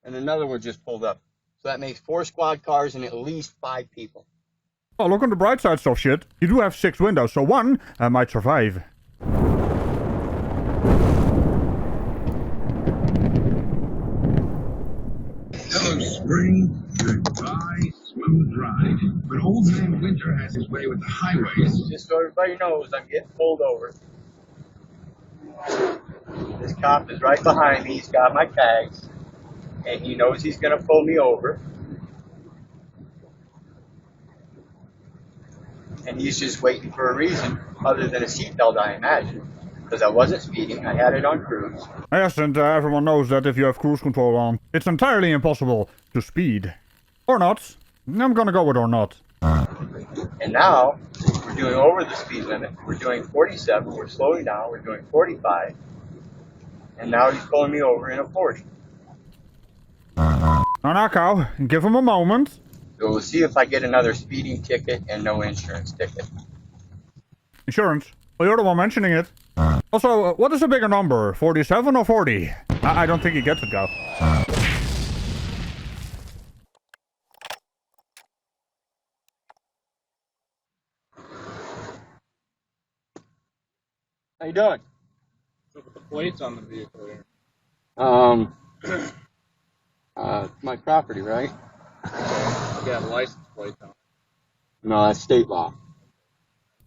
and another one just pulled up. So that makes 4 squad cars and at least 5 people. Oh, look on the bright side, SovCit. You do have 6 windows, so one might survive. Hello, spring. Goodbye, smooth ride. But old man Winter has his way with the highways. Just so everybody knows, I'm getting pulled over. This cop is right behind me. He's got my tags. And he knows he's going to pull me over. And he's just waiting for a reason other than a seatbelt, I imagine. Because I wasn't speeding. I had it on cruise. Yes, and everyone knows that if you have cruise control on, it's entirely impossible to speed. Or not. I'm gonna go with or not. And now, we're doing over the speed limit. We're doing 47. We're slowing down. We're doing 45. And now he's pulling me over in a 40. Now, cow, give him a moment. So we'll see if I get another speeding ticket and no insurance ticket. Insurance? Well, you're the one mentioning it. Also, what is a bigger number, 47 or 40? I don't think he gets it, Gal. How you doing? Look at the plates on the vehicle here. It's my property, right? You got license plates on it. No, that's state law.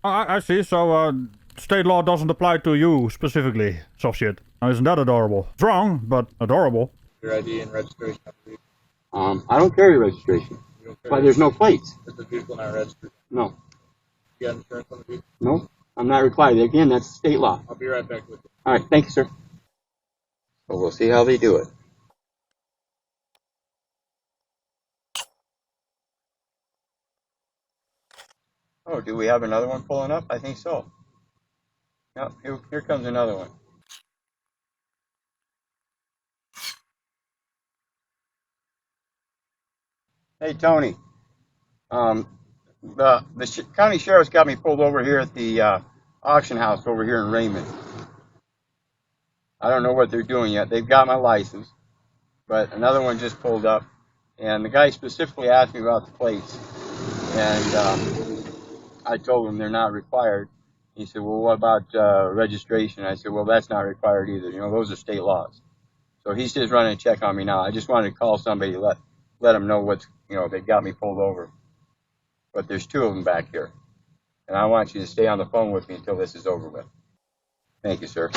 I see, so, state law doesn't apply to you specifically, SovCit. Now, isn't that adorable? It's wrong, but adorable. Your ID and registration on the vehicle. I don't carry registration. You don't care? But there's no plates. Is the vehicle not registered? No. You got insurance on the vehicle? No, I'm not required. Again, that's state law. I'll be right back with you. All right, thank you, sir. Well, we'll see how they do it. Oh, do we have another one pulling up? I think so. Yep, here comes another one. Hey, Tony. The county sheriff's got me pulled over here at the auction house over here in Raymond. I don't know what they're doing yet. They've got my license, but another one just pulled up, and the guy specifically asked me about the plates, and I told him they're not required. He said, well, what about registration? I said, well, that's not required either. You know, those are state laws. So he's just running a check on me now. I just wanted to call somebody to let them know what's, you know, they got me pulled over. But there's 2 of them back here. And I want you to stay on the phone with me until this is over with. Thank you, sir.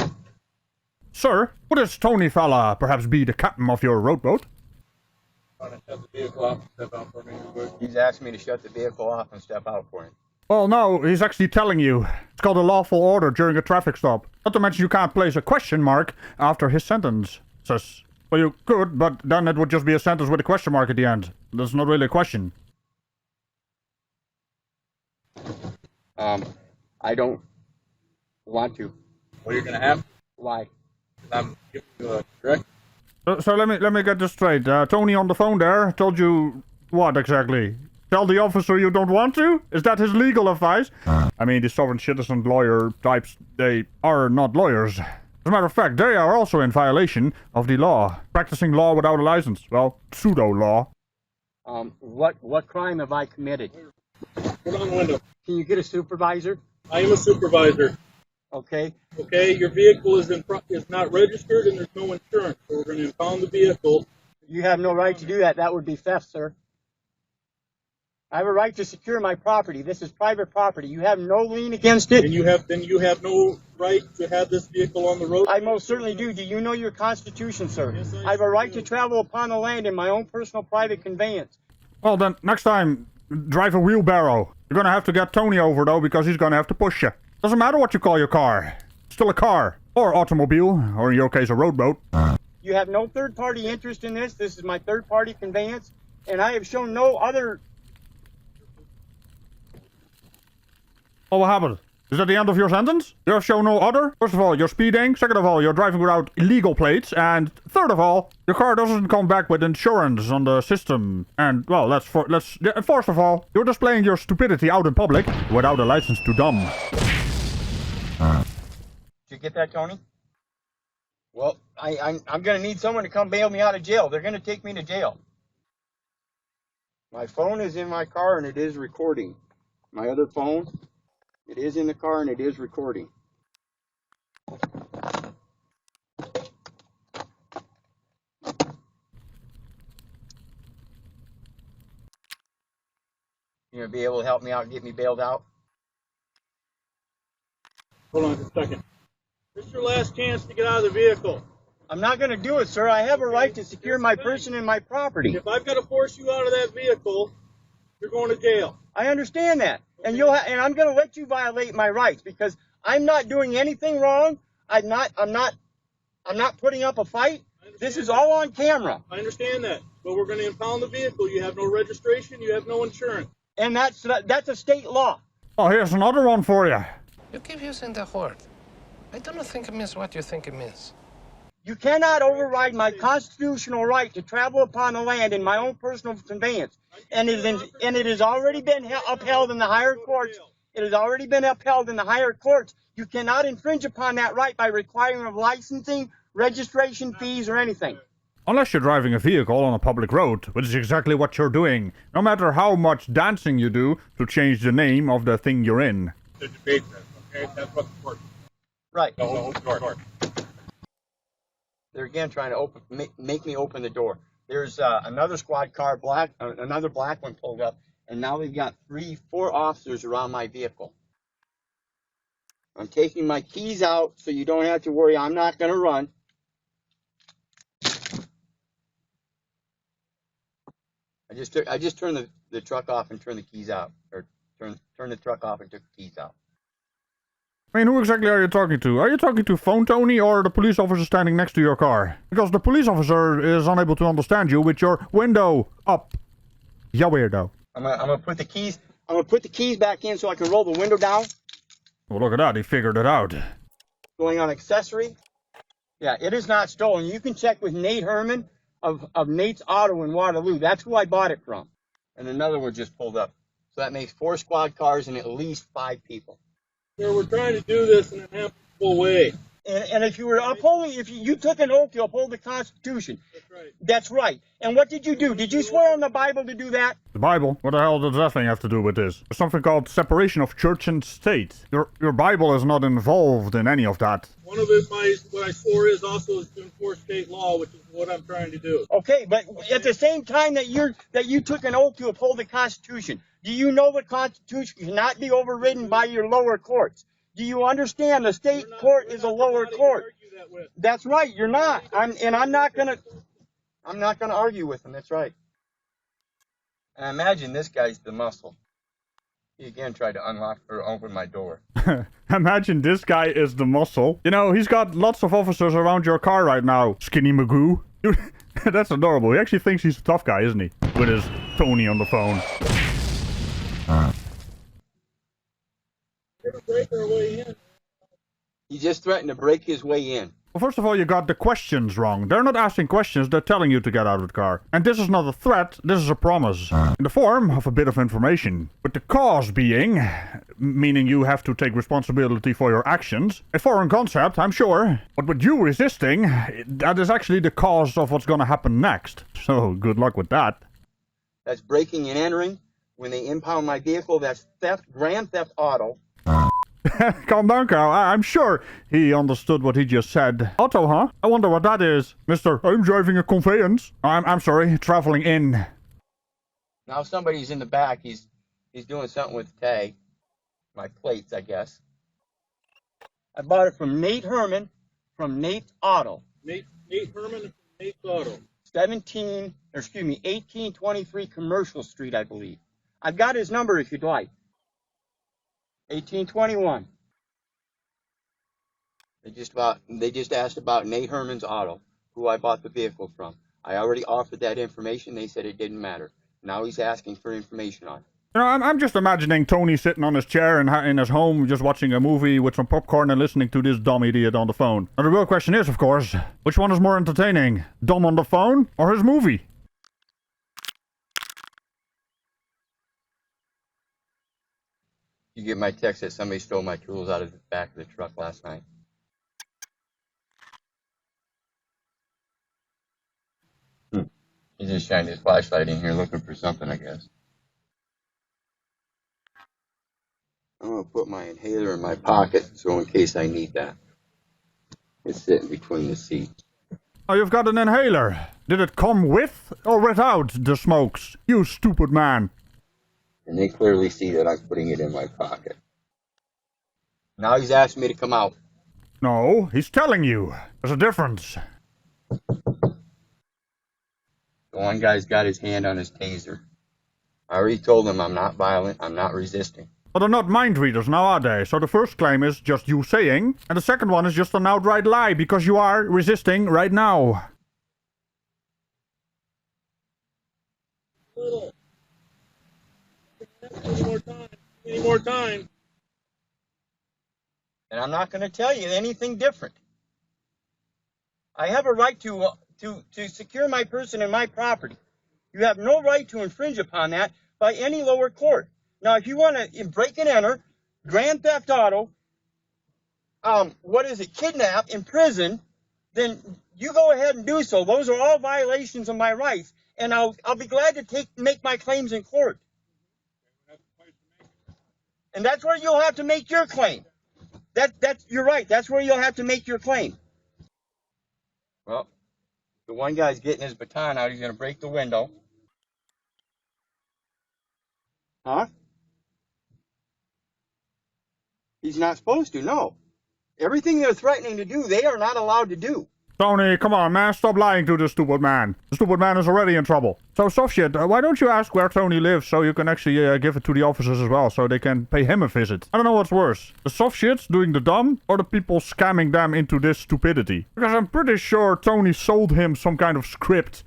Sir, would this Tony fella perhaps be the captain of your rowboat? Want to shut the vehicle off and step out for me real quick? He's asked me to shut the vehicle off and step out for him. Well, no, he's actually telling you. It's called a lawful order during a traffic stop. Not to mention you can't place a question mark after his sentence. Says, well, you could, but then it would just be a sentence with a question mark at the end. That's not really a question. I don't want to. Well, you're going to have to. Why? I'm giving you a direct. So let me get this straight. Tony on the phone there told you what exactly? Tell the officer you don't want to? Is that his legal advice? I mean, the sovereign citizen lawyer types, they are not lawyers. As a matter of fact, they are also in violation of the law. Practicing law without a license. Well, pseudo-law. What crime have I committed? Put on the window. Can you get a supervisor? I am a supervisor. Okay. Okay, your vehicle is not registered and there's no insurance, so we're going to impound the vehicle. You have no right to do that. That would be theft, sir. I have a right to secure my property. This is private property. You have no lien against it. And you have no right to have this vehicle on the road. I most certainly do. Do you know your Constitution, sir? Yes, I have a right to travel upon the land in my own personal private conveyance. Well, then, next time, drive a wheelbarrow. You're gonna have to get Tony over, though, because he's gonna have to push you. Doesn't matter what you call your car. It's still a car. Or automobile. Or in your case, a rowboat. You have no third-party interest in this. This is my third-party conveyance. And I have shown no other... Oh, what happened? Is that the end of your sentence? You have shown no other? First of all, you're speeding. Second of all, you're driving without illegal plates. And third of all, your car doesn't come back with insurance on the system. And, well, fourth of all, you're displaying your stupidity out in public without a license to dumb. Did you get that, Tony? Well, I'm going to need someone to come bail me out of jail. They're going to take me to jail. My phone is in my car and it is recording. My other phone, it is in the car and it is recording. You going to be able to help me out and get me bailed out? Hold on just a second. This is your last chance to get out of the vehicle. I'm not going to do it, sir. I have a right to secure my person and my property. If I've got to force you out of that vehicle, you're going to jail. I understand that. And and I'm going to let you violate my rights because I'm not doing anything wrong. I'm not putting up a fight. This is all on camera. I understand that. But we're going to impound the vehicle. You have no registration. You have no insurance. And that's a state law. Oh, here's another one for you. You keep using the word. I do not think it means what you think it means. You cannot override my constitutional right to travel upon the land in my own personal conveyance. And it has already been upheld in the higher courts. It has already been upheld in the higher courts. You cannot infringe upon that right by requiring of licensing, registration fees, or anything. Unless you're driving a vehicle on a public road, which is exactly what you're doing, no matter how much dancing you do to change the name of the thing you're in. The debate this, okay? That's what the court. Right. The whole court. They're again trying to make me open the door. There's another squad car, another black one pulled up, and now they've got 4 officers around my vehicle. I'm taking my keys out so you don't have to worry. I'm not going to run. I just turned the truck off and turned the keys out, or turned the truck off and took the keys out. I mean, who exactly are you talking to? Are you talking to Phone Tony or the police officer standing next to your car? Because the police officer is unable to understand you with your window up. Ya weirdo. I'm gonna put the keys. I'm gonna put the keys back in so I can roll the window down. Well, look at that. He figured it out. Going on accessory. Yeah, it is not stolen. You can check with Nate Herman of Nate's Auto in Waterloo. That's who I bought it from. And another one just pulled up. So that makes 4 squad cars and at least 5 people. Sir, we're trying to do this in an amicable way. And if you were upholding, if you took an oath to uphold the Constitution, That's right. that's right. And what did you do? Did you swear on the Bible to do that? The Bible? What the hell does that thing have to do with this? There's something called separation of church and state. Your Bible is not involved in any of that. One of it, what I swore is also is to enforce state law, which is what I'm trying to do. Okay, but at the same time that you took an oath to uphold the Constitution, do you know the Constitution cannot be overridden by your lower courts? Do you understand the state court is a lower court? That's right. You're not. I'm not gonna argue with him. That's right. And I imagine this guy's the muscle. He again tried to unlock or open my door. Imagine this guy is the muscle. You know, he's got lots of officers around your car right now. Skinny Magoo. Dude, that's adorable. He actually thinks he's a tough guy, isn't he? With his Tony on the phone. Break our way in. He just threatened to break his way in. Well, first of all, you got the questions wrong. They're not asking questions, they're telling you to get out of the car. And this is not a threat, this is a promise. In the form of a bit of information. With the cause being, meaning you have to take responsibility for your actions. A foreign concept, I'm sure. But with you resisting, that is actually the cause of what's gonna happen next. So, good luck with that. That's breaking and entering. When they impound my vehicle, that's theft, grand theft auto. Calm down, Carl. I'm sure he understood what he just said. Auto, huh? I wonder what that is. Mister, I'm driving a conveyance. I'm sorry, traveling in. Now somebody's in the back. He's doing something with the tag. My plates, I guess. I bought it from Nate Herman, from Nate's Auto. Nate Herman from Nate's Auto. 1823 Commercial Street, I believe. I've got his number if you'd like. 1821. They just asked about Nate Herman's Auto, who I bought the vehicle from. I already offered that information. They said it didn't matter. Now he's asking for information on it. You know, I'm just imagining Tony sitting on his chair in his home, just watching a movie with some popcorn and listening to this dumb idiot on the phone. Now the real question is, of course, which one is more entertaining? Dumb on the phone or his movie? You get my text that somebody stole my tools out of the back of the truck last night. just shined his flashlight in here looking for something, I guess. I'm going to put my inhaler in my pocket, so in case I need that. It's sitting between the seats. Oh, you've got an inhaler. Did it come with or without the smokes? You stupid man. And they clearly see that I'm putting it in my pocket. Now he's asking me to come out. No, he's telling you. There's a difference. The one guy's got his hand on his taser. I already told him I'm not violent, I'm not resisting. But they're not mind readers now, are they? So the first claim is just you saying, and the second one is just an outright lie, because you are resisting right now. Little. Any more time. Any more time. And I'm not going to tell you anything different. I have a right to secure my person and my property. You have no right to infringe upon that by any lower court. Now, if you want to break and enter, grand theft auto, kidnap, imprison, then you go ahead and do so. Those are all violations of my rights, and I'll be glad to make my claims in court. And that's where you'll have to make your claim. You're right. That's where you'll have to make your claim. Well, the one guy's getting his baton out. He's going to break the window. Huh? He's not supposed to, no. Everything they're threatening to do, they are not allowed to do. Tony, come on, man. Stop lying to this stupid man. The stupid man is already in trouble. So, SovCit, why don't you ask where Tony lives so you can actually give it to the officers as well so they can pay him a visit? I don't know what's worse. The SovCits doing the dumb or the people scamming them into this stupidity? Because I'm pretty sure Tony sold him some kind of script.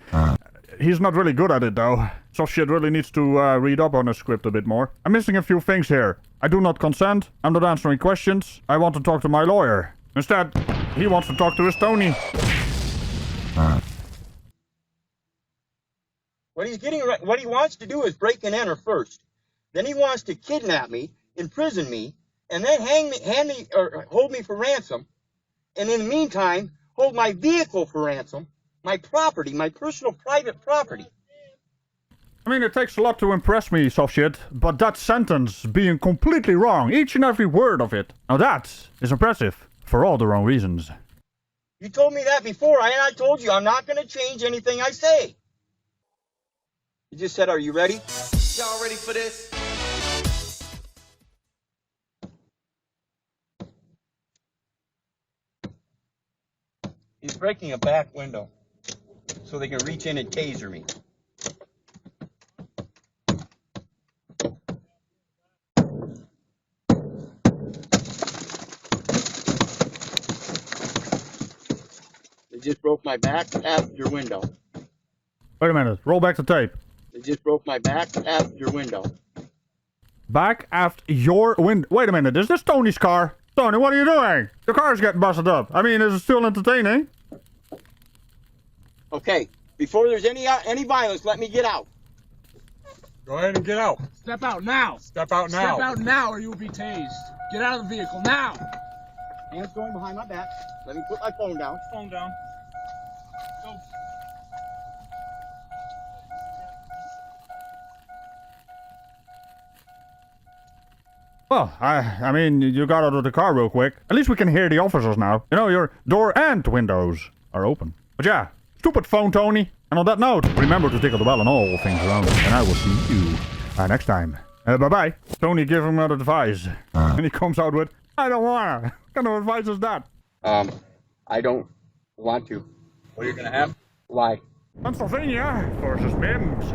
He's not really good at it, though. SovCit really needs to read up on the script a bit more. I'm missing a few things here. I do not consent. I'm not answering questions. I want to talk to my lawyer. Instead, he wants to talk to his Tony. What he wants to do is break and enter first. Then he wants to kidnap me, imprison me, and then hold me for ransom. And in the meantime, hold my vehicle for ransom, my property, my personal private property. I mean, it takes a lot to impress me, SovCit, but that sentence being completely wrong, each and every word of it. Now that is impressive, for all the wrong reasons. You told me that before, and I told you I'm not going to change anything I say. You just said, are you ready? Y'all ready for this? He's breaking a back window so they can reach in and taser me. They just broke my back passenger window. Wait a minute, roll back the tape. They just broke my back passenger window. Back after your window. Wait a minute, is this Tony's car? Tony, what are you doing? Your car's getting busted up. I mean, is it still entertaining? Okay, before there's any violence, let me get out. Go ahead and get out. Step out now. Step out now. Step out now or you will be tased. Get out of the vehicle now. Hands going behind my back. Let me put my phone down. Phone down. Go. Well, I mean, you got out of the car real quick. At least we can hear the officers now. You know, your door and windows are open. But yeah, stupid phone, Tony. And on that note, remember to tickle the bell on all things around, and I will see you next time. Bye-bye. Tony gave him that advice. And he comes out with, I don't wanna. What kind of advice is that? I don't want to. Well, you're going to have. Why? Pennsylvania versus Mims.